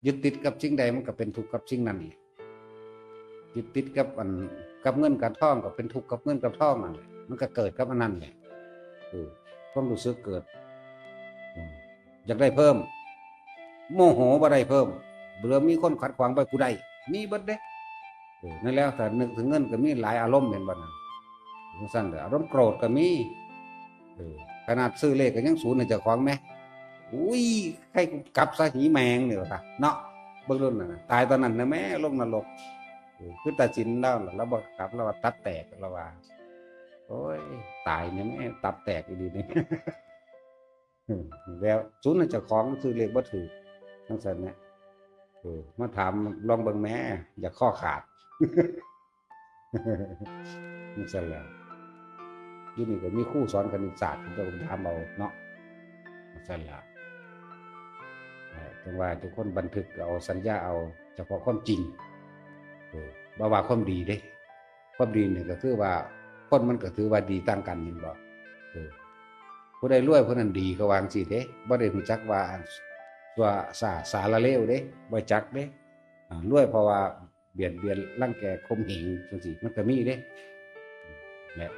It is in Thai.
ยึดติดกับสิ่งใดมันก็เป็นทุกข์กับสิ่งนั้นแหละยึดติดกับกับเงินกับทองก็เป็นทุกข์กับเงินกับทองนั่นแหละมันก็เกิดกับอันนั้นแหละความรู้สึกเกิดอยากได้เพิ่มโมโหบ่ได้เพิ่มเบื่อมีคนขัดขวางไปกูได้มีเบิดเด้นั่นแล้วแต่นึกถึงเงินก็มีหลายอารมณ์เห็นบ่นั่นสั่นอารมณ์โกรธก็มีขนาดซื้อเลขก็ยังศูนย์ในเจ้าของแม่อุ้ยใครกลับซะหีแมงเนี่ยว่ะเนาะเบิ่งรุ่นน่ะตายตอนนั้นนะแม่ลงนรกคือตัดสินแล้วบ่กลับแล้วว่าตับแตกแล้วว่าโอ้ยตายเนี่ยแม่ตับแตกดีนี่แล้วศูนย์ในเจ้าของซื้อเลขบ่ถูกจังซั่นแหละมาถามลองเบิ่งแม่อย่าข้อขาดจังซั่นแหละอยู่นี่ก็มีครูสอนคณิตศาสตร์ผมก็ถามเอาเนาะจังซั่นล่ะจังว่าทุกคนบันทึกเอาสัญญาเอาเฉพาะความจริงบ่ว่าความดีเด้ความดีเนี่ยก็คือว่าคนมันก็ถือว่าดีต่างกันเห็นบ่ผู้ใดรวยผู้นั้นดีก็วางสิเด้บ่ได้รู้จักว่าตัวสาละเลวเด้บ่จักเด้รวยเพราะว่าเบียดเบียนรังแกข่มเหงจังซี่มันก็มีเด้แหละ